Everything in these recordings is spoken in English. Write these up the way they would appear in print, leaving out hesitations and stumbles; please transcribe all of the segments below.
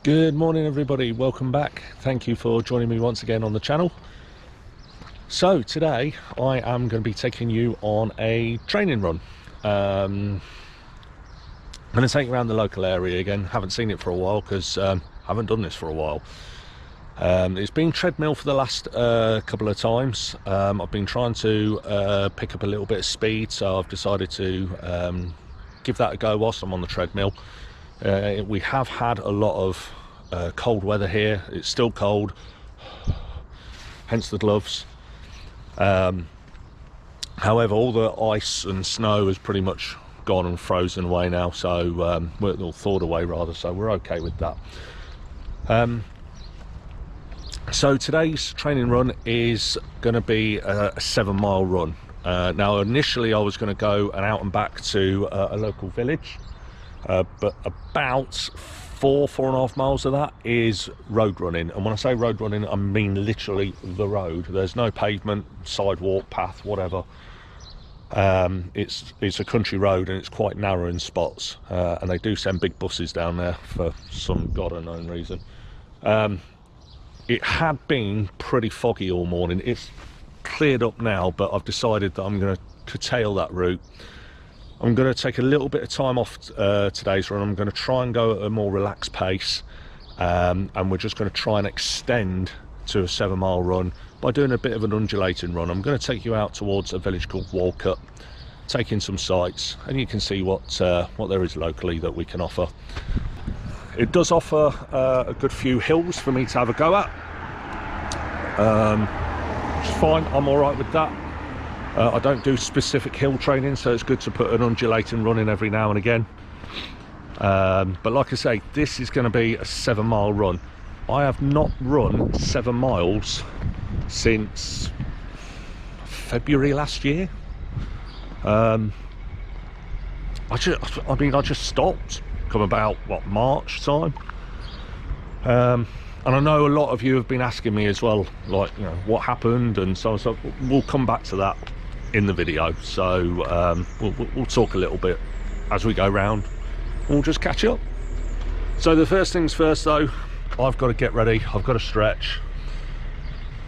Good morning everybody, welcome back. Thank you for joining me once again on the channel. So today I am going to be taking you on a training run. I'm going to take you around the local area again. Haven't seen it for a while because I haven't done this for a while. It's been treadmill for the last couple of times. I've been trying to pick up a little bit of speed, so I've decided to give that a go whilst I'm on the treadmill. We have had a lot of cold weather here. It's still cold, hence the gloves. However, all the ice and snow has pretty much gone and frozen away now, so or thawed away rather, so we're okay with that. So today's training run is going to be a 7-mile run. Now initially I was going to go out and back to a local village, but about 4.5 miles of that is road running. And when I say road running, I mean literally the road. There's no pavement, sidewalk, path, whatever. It's a country road and it's quite narrow in spots, and they do send big buses down there for some god unknown reason. It had been pretty foggy all morning. It's cleared up now, but I've decided that I'm going to curtail that route. I'm going to take a little bit of time off today's run. I'm going to try and go at a more relaxed pace, and we're just going to try and extend to a 7-mile run by doing a bit of an undulating run. I'm going to take you out towards a village called Walcott, take in some sights, and you can see what there is locally that we can offer. It does offer a good few hills for me to have a go at, which is fine. I'm all right with that. I don't do specific hill training, so it's good to put an undulating run in every now and again. But like I say, this is going to be a 7-mile run. I have not run 7 miles since February last year. I just stopped come about March time. And I know a lot of you have been asking me as well, like, you know, what happened and so on. So we'll come back to that in the video. So we'll talk a little bit as we go round. We'll just catch up. So the first things first though, I've got to get ready. I've got to stretch.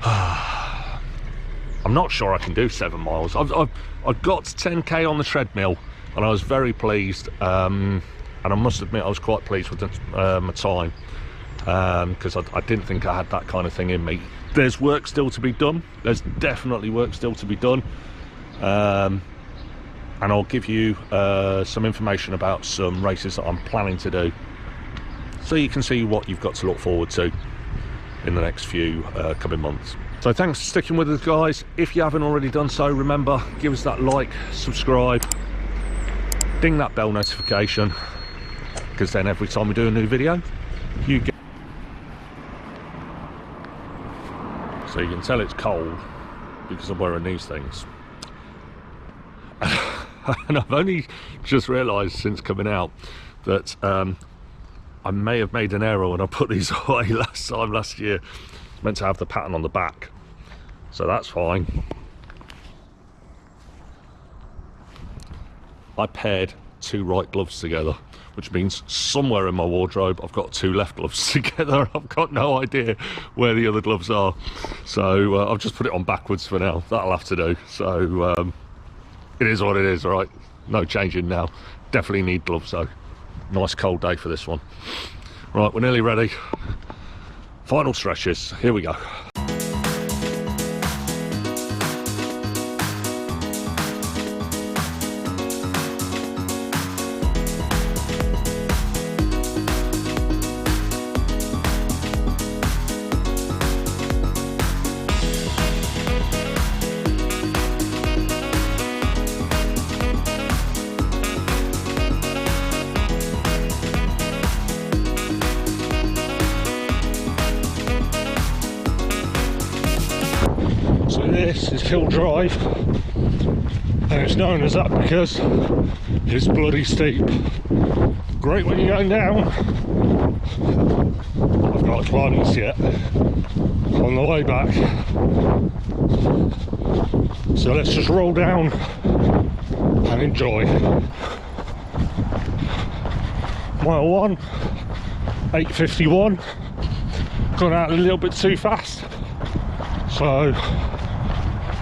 I'm not sure I can do 7 miles. I've got 10k on the treadmill and I was very pleased, and I must admit I was quite pleased with my time, because I didn't think I had that kind of thing in me. There's work still to be done. There's definitely work still to be done. And I'll give you some information about some races that I'm planning to do, so you can see what you've got to look forward to in the next few coming months. So thanks for sticking with us, guys. If you haven't already done so, remember, give us that like, subscribe, ding that bell notification, because then every time we do a new video you get. So you can tell it's cold because I'm wearing these things. And I've only just realised since coming out that I may have made an error when I put these away last year. It's meant to have the pattern on the back, so that's fine. I paired 2 right gloves together, which means somewhere in my wardrobe I've got 2 left gloves together. I've got no idea where the other gloves are, so I've just put it on backwards for now. That'll have to do. So it is what it is, all right? No changing now. Definitely need gloves though. Nice cold day for this one. Right, we're nearly ready. Final stretches, here we go. This is Hill Drive, and it's known as that because it's bloody steep. Great when you're going down. I've not climbed this yet. On the way back, so let's just roll down and enjoy. Mile 1, 8:51. Gone out a little bit too fast. So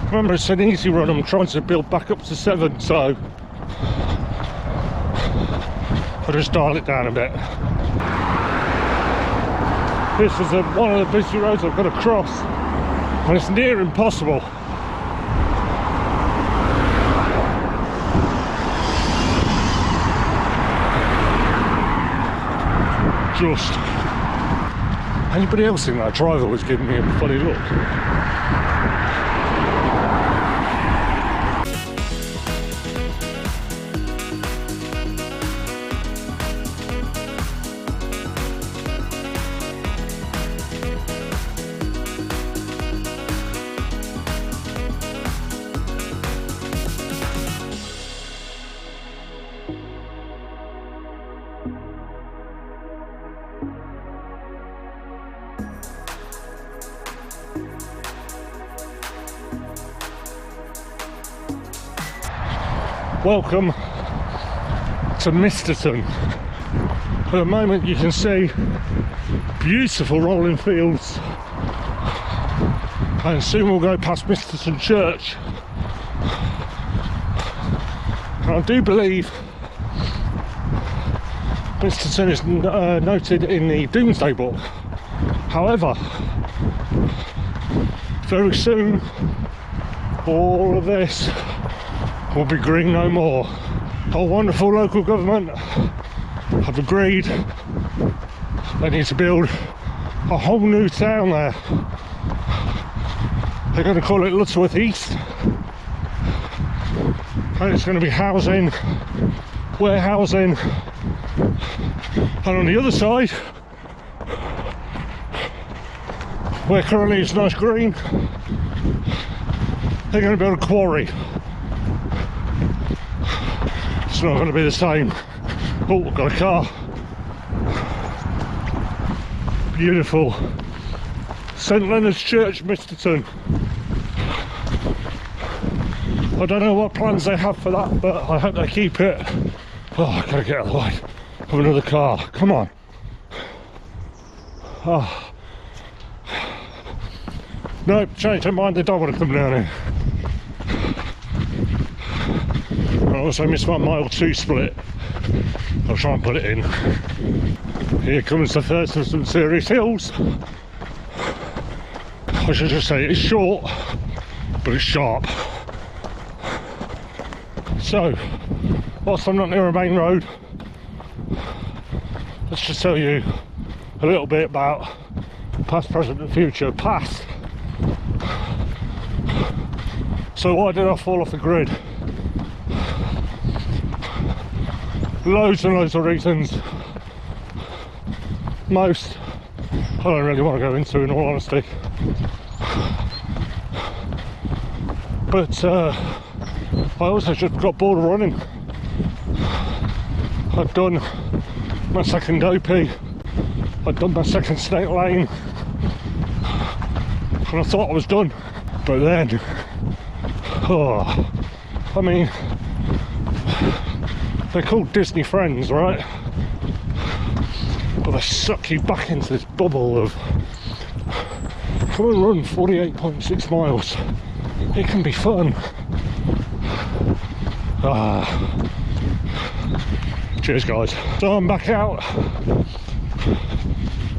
remember, it's an easy run. I'm trying to build back up to 7, so I'll just dial it down a bit. This is one of the busy roads I've got to cross, and it's near impossible. Just anybody else in that driver was giving me a funny look. Welcome to Misterton. At the moment you can see beautiful rolling fields, and soon we'll go past Misterton Church. And I do believe Misterton is noted in the Doomsday Book. However, very soon all of this will be green no more. Our wonderful local government have agreed they need to build a whole new town there. They're going to call it Lutterworth East, and it's going to be housing, warehousing, and on the other side, where currently it's nice green, they're going to build a quarry. It's not going to be the same. Oh, we've got a car. Beautiful. St Leonard's Church, Misterton. I don't know what plans they have for that, but I hope they keep it. Oh, I've got to get out of the way of another car. Come on. Oh. Nope, changed their mind. They don't want to come down here. I also missed my mile 2 split. I'll try and put it in. Here comes the first of some serious hills. I should just say it's short, but it's sharp. So, whilst I'm not near a main road, let's just tell you a little bit about past, present and future. Past. So why did I fall off the grid? Loads and loads of reasons. Most I don't really want to go into, in all honesty. But I also just got bored of running. I'd done my second OP, I'd done my second Snake Lane, and I thought I was done. But then, oh, I mean, they're called Disney friends, right? But they suck you back into this bubble of come and run 48.6 miles. It can be fun. Cheers, guys. So I'm back out.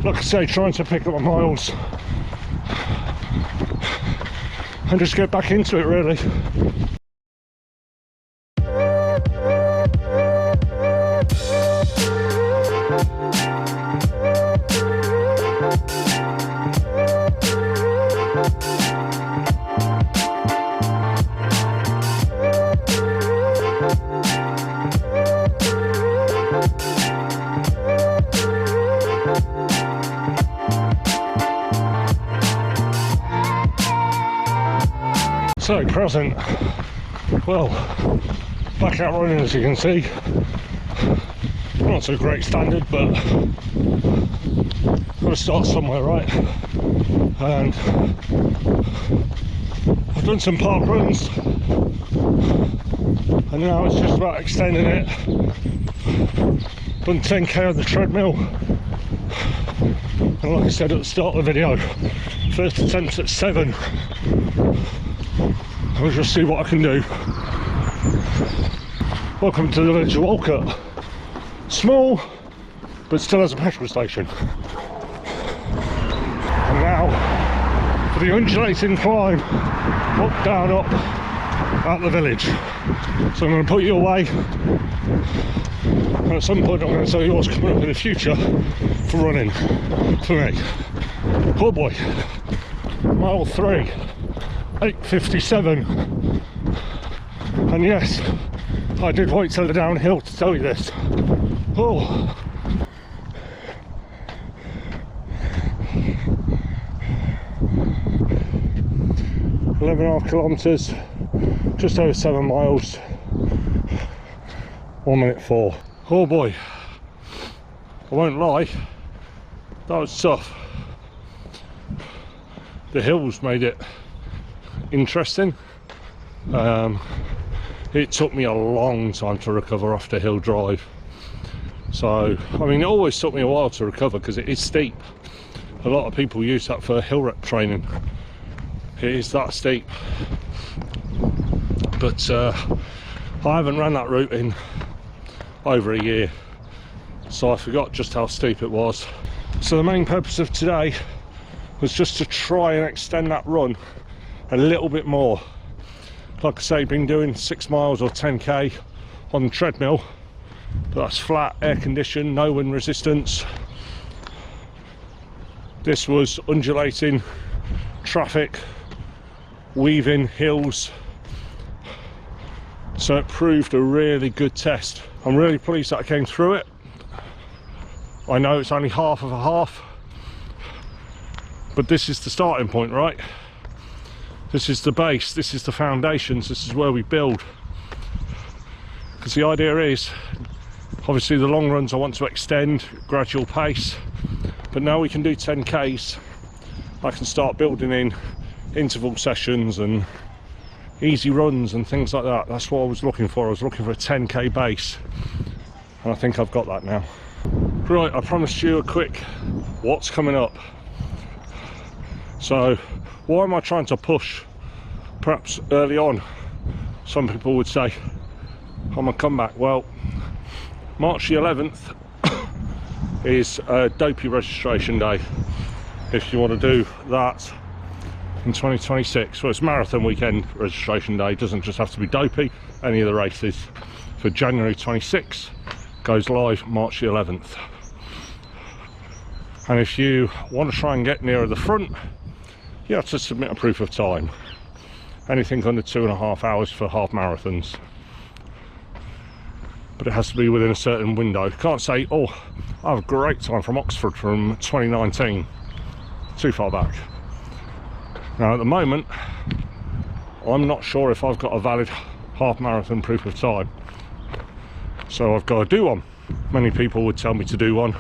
Like I say, trying to pick up my miles and just get back into it, really. So present, well, back out running, as you can see. Not so great standard, but got to start somewhere, right? And I've done some park runs, and now it's just about extending it. Done 10k on the treadmill, And like I said at the start of the video, first attempt at 7. I'll just see what I can do. Welcome to the village of Walcott. Small, but still has a petrol station. And now for the undulating climb, up, down, up, out the village. So I'm going to put you away, and at some point I'm going to tell you what's coming up in the future for running for me. Oh boy, mile 3, 8:57, and yes, I did wait till the downhill to tell you this. Oh. 11.5 kilometres, just over 7 miles, 1 minute 4. Oh boy, I won't lie, that was tough. The hills made it interesting. It took me a long time to recover after hill drive. So, I mean, it always took me a while to recover because it is steep. A lot of people use that for hill rep training. It is that steep, but I haven't ran that route in over a year, so I forgot just how steep it was. So the main purpose of today was just to try and extend that run a little bit more. Like I say, been doing 6 miles or 10k on the treadmill, but that's flat, air conditioned, no wind resistance. This was undulating, traffic, weaving hills, so it proved a really good test. I'm really pleased that I came through it. I know it's only half of a half, but this is the starting point, right? This is the base, this is the foundations, this is where we build. Because the idea is, obviously the long runs I want to extend, gradual pace, but now we can do 10k's, I can start building in interval sessions and easy runs and things like that. That's what I was looking for. I was looking for a 10k base, and I think I've got that now. Right, I promised you a quick what's coming up. So why am I trying to push perhaps early on? Some people would say I'm a comeback. Well, March the 11th is a dopey registration day if you want to do that in 2026. Well, it's marathon weekend registration day, doesn't just have to be dopey. Any of the races for January 26 goes live March the 11th. And if you want to try and get nearer the front, you have to submit a proof of time. Anything under 2.5 hours for half marathons, but it has to be within a certain window. You can't say, oh, I have a great time from Oxford from 2019, too far back. Now at the moment, I'm not sure if I've got a valid half marathon proof of time, so I've got to do one. Many people would tell me to do one,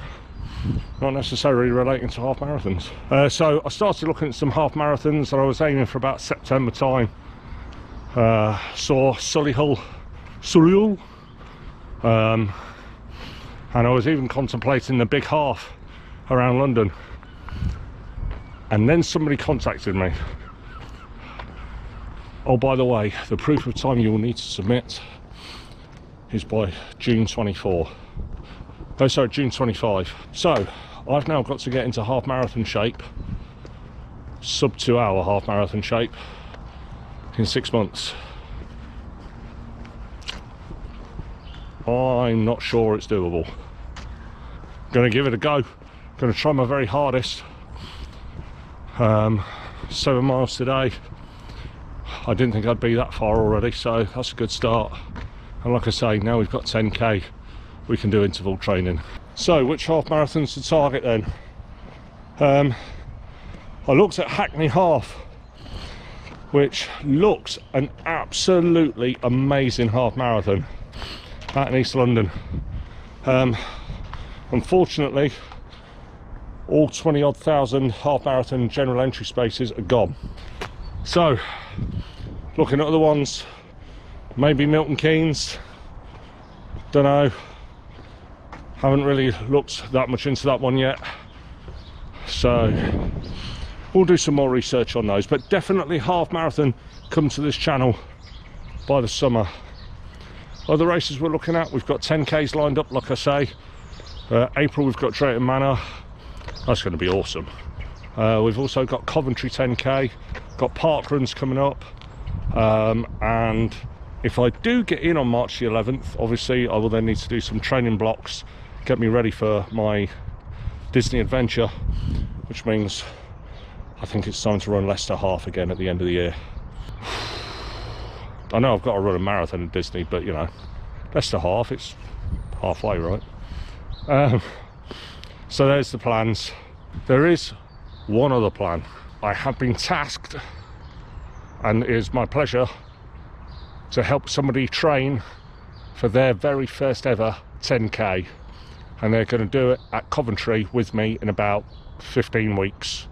not necessarily relating to half marathons. So I started looking at some half marathons, and I was aiming for about September time. Saw Solihull, and I was even contemplating the big half around London. And then somebody contacted me. Oh, by the way, the proof of time you will need to submit is by June 24. Oh, sorry, June 25. So I've now got to get into half marathon shape, sub 2 hour half marathon shape, in 6 months. I'm not sure it's doable. Gonna give it a go. Gonna try my very hardest. 7 miles today. I didn't think I'd be that far already, so that's a good start. And like I say, now we've got 10k, we can do interval training. So which half marathons to target then? I looked at Hackney Half, which looks an absolutely amazing half marathon out in East London. Unfortunately, all 20-odd thousand half marathon general entry spaces are gone. So looking at other ones, maybe Milton Keynes, don't know, haven't really looked that much into that one yet. So we'll do some more research on those, but definitely half marathon come to this channel by the summer. Other races we're looking at, we've got 10Ks lined up, like I say. April we've got Drayton Manor, that's going to be awesome. We've also got Coventry 10K, got park runs coming up, and if I do get in on March the 11th, obviously I will then need to do some training blocks, get me ready for my Disney adventure, which means I think it's time to run Leicester Half again at the end of the year. I know I've got to run a marathon at Disney, but you know, Leicester Half, it's halfway, right? So there's the plans. There is one other plan. I have been tasked, and it is my pleasure, to help somebody train for their very first ever 10K, and they're going to do it at Coventry with me in about 15 weeks.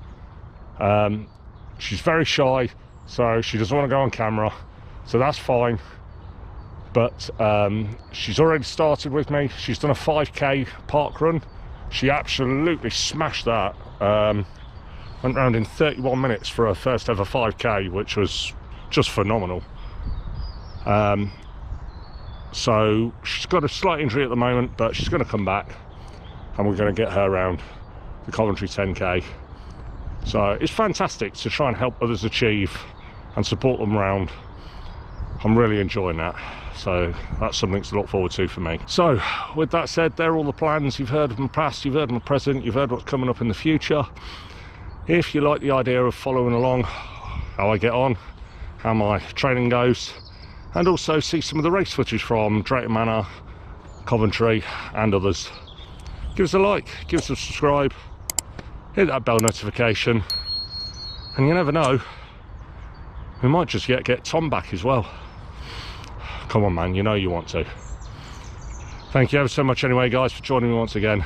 She's very shy, so she doesn't want to go on camera, so that's fine, but she's already started with me. She's done a 5K park run. She absolutely smashed that. Went round in 31 minutes for her first ever 5K, which was just phenomenal. So she's got a slight injury at the moment, but she's going to come back and we're going to get her around the Coventry 10K. So it's fantastic to try and help others achieve and support them around. I'm really enjoying that, so that's something to look forward to for me. So with that said, they're all the plans. You've heard of them past, you've heard of them present, you've heard what's coming up in the future. If you like the idea of following along how I get on, how my training goes, and also see some of the race footage from Drayton Manor, Coventry and others, give us a like, give us a subscribe, hit that bell notification, and you never know, we might just yet get Tom back as well. Come on man, you know you want to. Thank you ever so much anyway guys for joining me once again,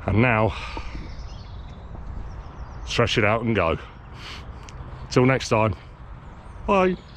and now stretch it out and go. Till next time, bye.